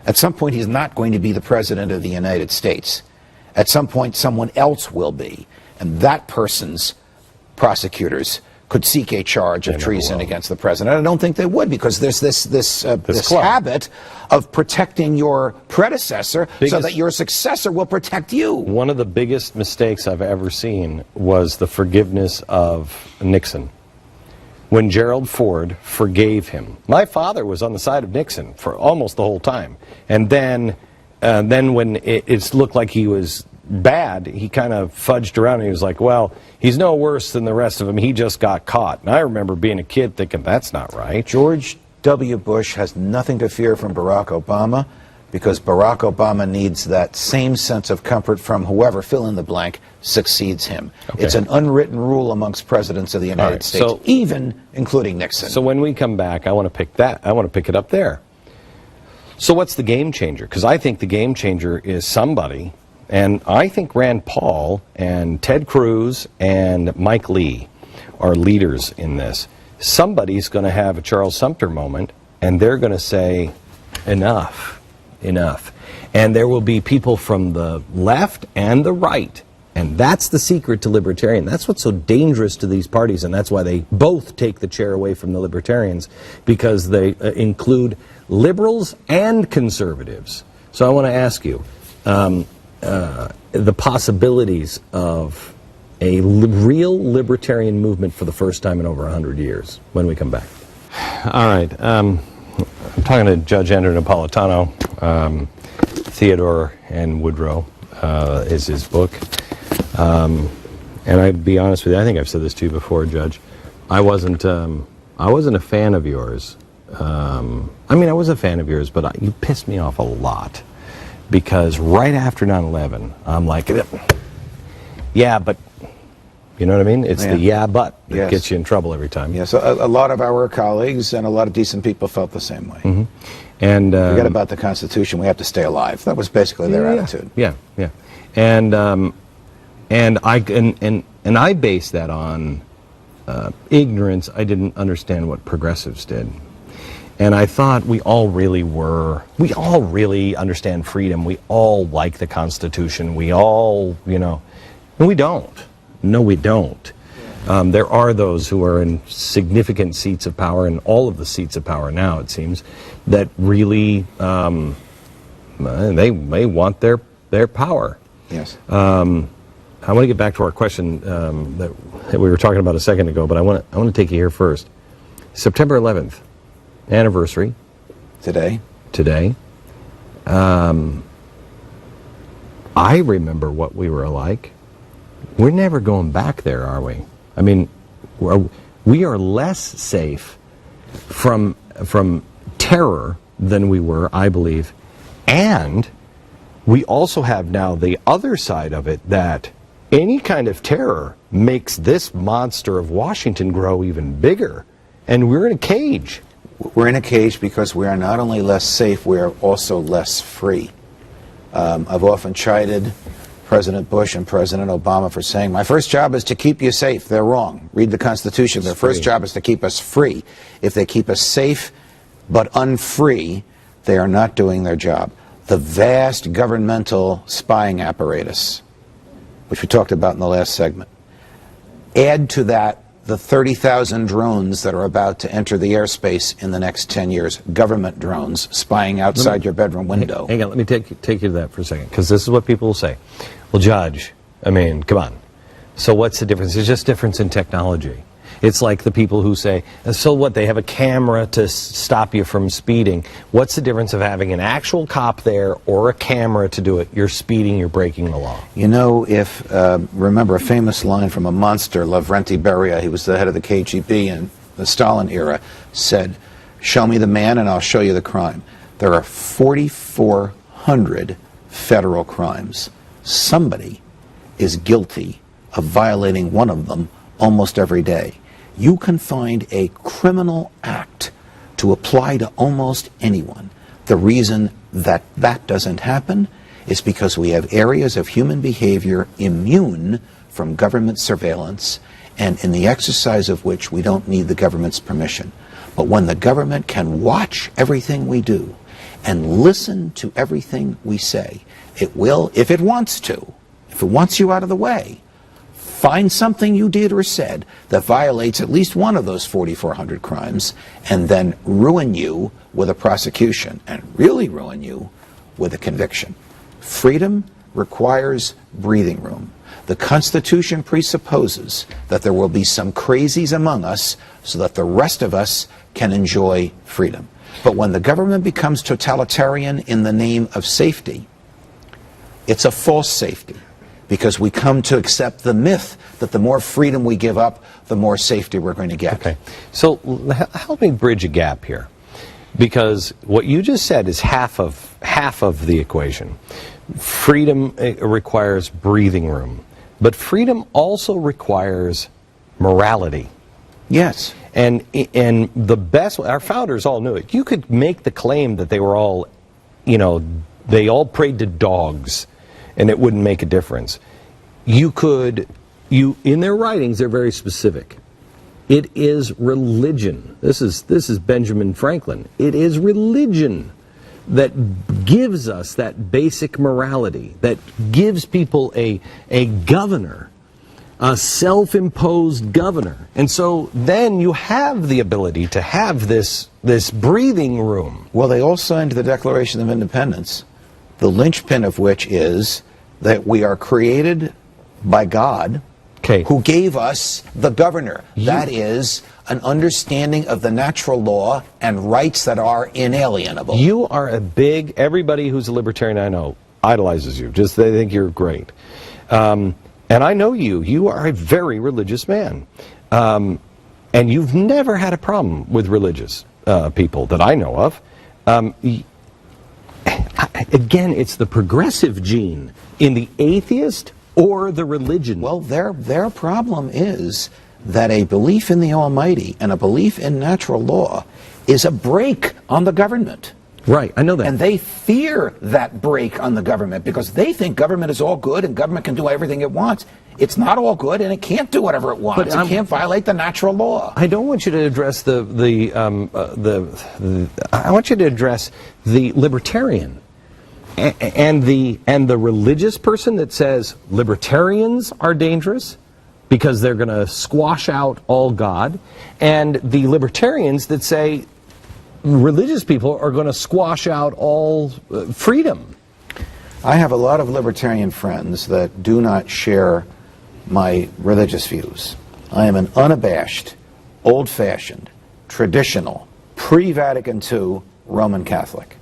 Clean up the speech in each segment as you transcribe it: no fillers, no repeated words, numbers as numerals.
At some point, he's not going to be the President of the United States. At some point, someone else will be. And that person's prosecutors could seek a charge of treason against the president. I don't think they would, because there's this habit of protecting your predecessor so that your successor will protect you. One of the biggest mistakes I've ever seen was the forgiveness of Nixon. When Gerald Ford forgave him. My father was on the side of Nixon for almost the whole time. And then when it looked like he was bad, he kind of fudged around and he was like, well, he's no worse than the rest of them. He just got caught. And I remember being a kid thinking, that's not right. George W. Bush has nothing to fear from Barack Obama, because Barack Obama needs that same sense of comfort from whoever, fill in the blank, succeeds him. Okay. It's an unwritten rule amongst presidents of the United States, so, even including Nixon. So when we come back, I want to pick that. I want to pick it up there. So what's the game changer? Because I think the game changer is somebody, and I think Rand Paul and Ted Cruz and Mike Lee are leaders in this. Somebody's going to have a Charles Sumter moment, and they're going to say, enough. Enough. And there will be people from the left and the right. And that's the secret to libertarian. That's what's so dangerous to these parties, and that's why they both take the chair away from the libertarians, because they include liberals and conservatives. So I want to ask you, the possibilities of a real libertarian movement for the first time in over 100 years when we come back. All right. I'm talking to Judge Andrew Napolitano. Theodore and Woodrow is his book. And I'd be honest with you, I think I've said this to you before, Judge. I wasn't a fan of yours. I mean, I was a fan of yours, but you pissed me off a lot. Because right after 9/11, I'm like, yeah, but, you know what I mean? It's the yeah, but that gets you in trouble every time. Yes, a lot of our colleagues and a lot of decent people felt the same way. Mm-hmm. And forget about the Constitution. We have to stay alive. That was basically their attitude. Yeah, yeah. And I base that on ignorance. I didn't understand what progressives did. And I thought we all really understand freedom. We all like the Constitution. We all, and we don't. No, we don't. There are those who are in significant seats of power, and all of the seats of power now, it seems, that really, they want their power. Yes. I want to get back to our question that we were talking about a second ago, but I want to take you here first. September 11th. Anniversary. Today. I remember what we were like. We're never going back there, are we? I mean, we are less safe from terror than we were, I believe. And we also have now the other side of it, that any kind of terror makes this monster of Washington grow even bigger. And we're in a cage. We're in a cage because we are not only less safe, we are also less free. I've often chided President Bush and President Obama for saying, my first job is to keep you safe. They're wrong. Read the Constitution. Their first job is to keep us free. If they keep us safe but unfree, they are not doing their job. The vast governmental spying apparatus, which we talked about in the last segment, add to that the 30,000 drones that are about to enter the airspace in the next 10 years, government drones spying outside your bedroom window. Hang on, let me take you to that for a second, because this is what people will say. Well, Judge, I mean, come on. So what's the difference? It's just difference in technology. It's like the people who say, so what, they have a camera to stop you from speeding. What's the difference of having an actual cop there or a camera to do it? You're speeding, you're breaking the law. You know, remember a famous line from a monster, Lavrenti Beria, he was the head of the KGB in the Stalin era, said, show me the man and I'll show you the crime. There are 4,400 federal crimes. Somebody is guilty of violating one of them almost every day. You can find a criminal act to apply to almost anyone. The reason that that doesn't happen is because we have areas of human behavior immune from government surveillance, and in the exercise of which we don't need the government's permission. But when the government can watch everything we do and listen to everything we say. It will, if it wants to, if it wants you out of the way, find something you did or said that violates at least one of those 4,400 crimes, and then ruin you with a prosecution, and really ruin you with a conviction. Freedom requires breathing room. The Constitution presupposes that there will be some crazies among us so that the rest of us can enjoy freedom. But when the government becomes totalitarian in the name of safety, it's a false safety, because we come to accept the myth that the more freedom we give up, the more safety we're going to get. Okay, so help me bridge a gap here, because what you just said is half of the equation. Freedom requires breathing room, but freedom also requires morality. Yes. And the best, our founders all knew it. You could make the claim that they were all, they all prayed to dogs, and it wouldn't make a difference. In their writings, they're very specific. It is religion. This is Benjamin Franklin. It is religion that gives us that basic morality, that gives people a governor, a self-imposed governor. And so then you have the ability to have this breathing room. Well, they all signed the Declaration of Independence, the linchpin of which is that we are created by God, who gave us the governor. That is an understanding of the natural law and rights that are inalienable. You are everybody who's a libertarian I know idolizes you. They think you're great. And I know you are a very religious man. And you've never had a problem with religious people that I know of. Again, it's the progressive gene in the atheist or the religion. Well, their problem is that a belief in the Almighty and a belief in natural law is a brake on the government. Right, I know that. And they fear that brake on the government because they think government is all good and government can do everything it wants. It's not all good, and it can't do whatever it wants. It can't violate the natural law. I don't want you to address I want you to address the libertarian and the religious person that says libertarians are dangerous because they're going to squash out all God, and the libertarians that say religious people are going to squash out all freedom. I have a lot of libertarian friends that do not share my religious views. I am an unabashed, old-fashioned, traditional, pre-Vatican II Roman Catholic.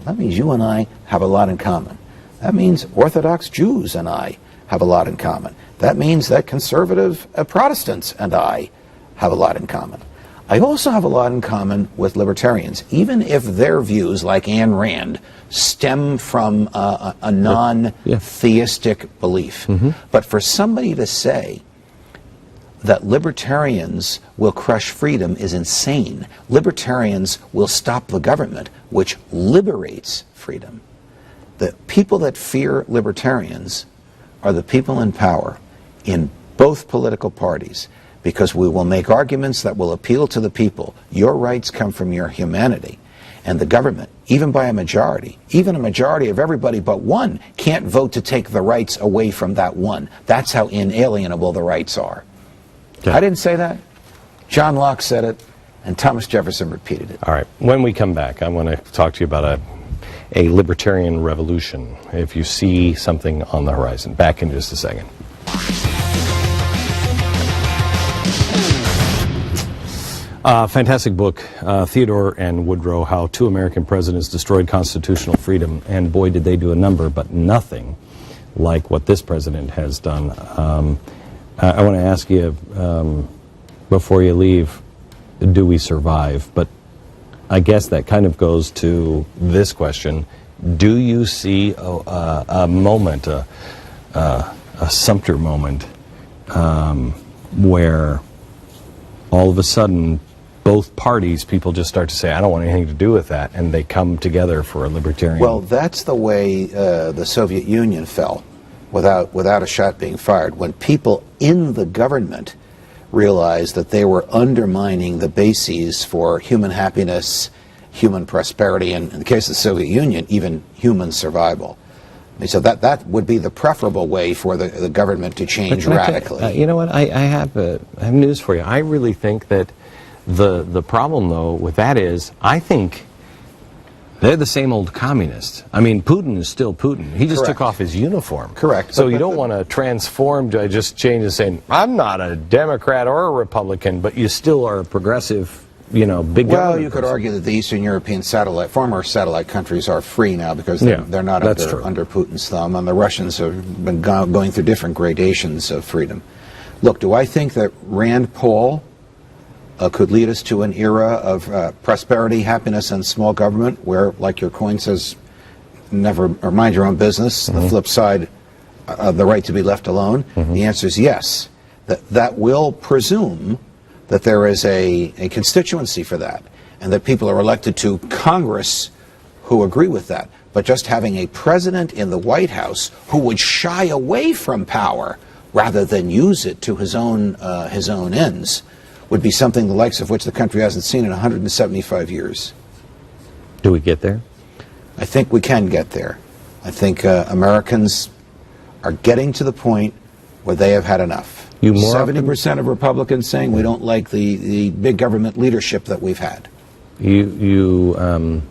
That means you and I have a lot in common. That means Orthodox Jews and I have a lot in common. That means that conservative Protestants and I have a lot in common. I also have a lot in common with libertarians, even if their views, like Ayn Rand, stem from a non-theistic belief. But for somebody to say that libertarians will crush freedom is insane. Libertarians will stop the government, which liberates freedom. The people that fear libertarians are the people in power in both political parties, because we will make arguments that will appeal to the people. Your rights come from your humanity. And the government, even by a majority, even a majority of everybody but one, can't vote to take the rights away from that one. That's how inalienable the rights are. Okay. I didn't say that. John Locke said it, and Thomas Jefferson repeated it. All right. When we come back, I want to talk to you about a libertarian revolution, if you see something on the horizon. Back in just a second. Fantastic book, Theodore and Woodrow, How Two American Presidents Destroyed Constitutional Freedom. And boy, did they do a number, but nothing like what this president has done. I want to ask you, before you leave, do we survive? But I guess that kind of goes to this question. Do you see a moment, a Sumter moment, where all of a sudden both parties, people just start to say, I don't want anything to do with that, and they come together for a libertarian? Well, that's the way the Soviet Union fell, without a shot being fired. When people in the government realized that they were undermining the bases for human happiness human prosperity, and in the case of the Soviet Union, even human survival. So that would be the preferable way for the government to change radically. You know what? I have news for you. I really think that the problem, though, with that is, I think they're the same old communists. I mean, Putin is still Putin. He just took off his uniform. Correct. So you don't want to transform, just change and saying, I'm not a Democrat or a Republican, but you still are a progressive, big government. Well, you could argue that the Eastern European former satellite countries are free now because they're not under Putin's thumb, and the Russians have been going through different gradations of freedom. Look, do I think that Rand Paul could lead us to an era of prosperity, happiness, and small government where, like your coin says, never or mind your own business, the flip side, the right to be left alone? The answer is yes. That will presume that there is a constituency for that, and that people are elected to Congress who agree with that. But just having a president in the White House who would shy away from power rather than use it to his own ends would be something the likes of which the country hasn't seen in 175 years. Do we get there? I think we can get there. I think Americans are getting to the point where they have had enough. 70% of Republicans saying we don't like the big government leadership that we've had. You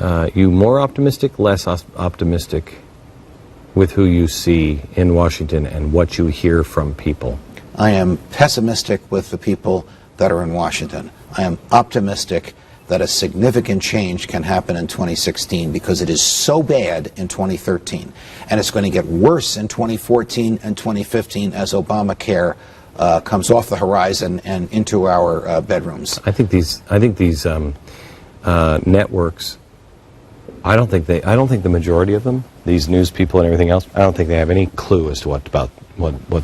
more optimistic, less optimistic with who you see in Washington and what you hear from people? I am pessimistic with the people that are in Washington. I am optimistic that a significant change can happen in 2016 because it is so bad in 2013. And it's going to get worse in 2014 and 2015 as Obamacare comes off the horizon and into our bedrooms. I think these networks, I don't think the majority of them, these news people and everything else, I don't think they have any clue as to what's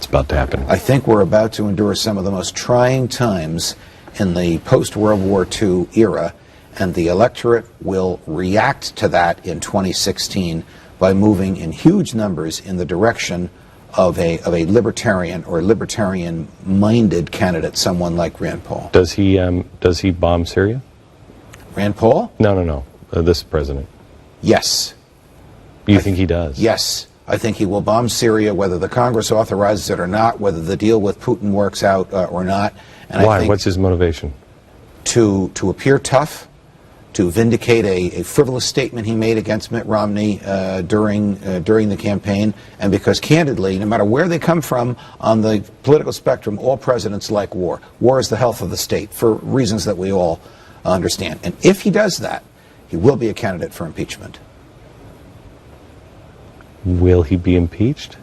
about to happen. I think we're about to endure some of the most trying times in the post-World War II era, and the electorate will react to that in 2016 by moving in huge numbers in the direction of a libertarian or libertarian-minded candidate, someone like Rand Paul. Does he bomb Syria? Rand Paul? No. This president. Yes. You think he does? Yes. I think he will bomb Syria, whether the Congress authorizes it or not, whether the deal with Putin works out or not. And why? I think what's his motivation? To appear tough, to vindicate a frivolous statement he made against Mitt Romney during the campaign, and because candidly, no matter where they come from on the political spectrum, all presidents like war. War is the health of the state for reasons that we all understand. And if he does that, he will be a candidate for impeachment. Will he be impeached?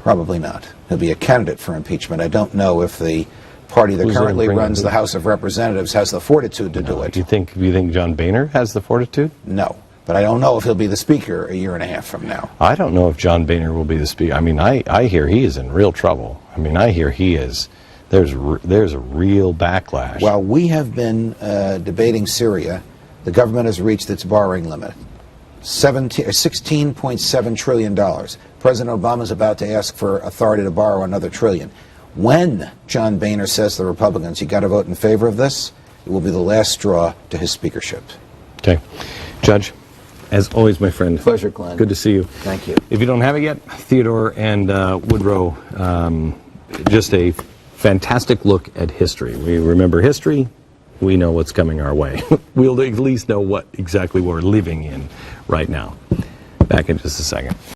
Probably not. He'll be a candidate for impeachment. I don't know if the party that currently runs the House of Representatives has the fortitude to do it. Do you think John Boehner has the fortitude? No. But I don't know if he'll be the speaker a year and a half from now. I don't know if John Boehner will be the speaker. I mean, I hear he is in real trouble. I mean, I hear he is. There's a real backlash. While we have been debating Syria, the government has reached its borrowing limit. $16.7 trillion. President Obama is about to ask for authority to borrow another trillion. When John Boehner says to the Republicans, you got to vote in favor of this, it will be the last straw to his speakership. Okay. Judge, as always, my friend. Pleasure, Glenn. Good to see you. Thank you. If you don't have it yet, Theodore and Woodrow, just a fantastic look at history. We remember history. We know what's coming our way. We'll at least know what exactly we're living in right now. Back in just a second.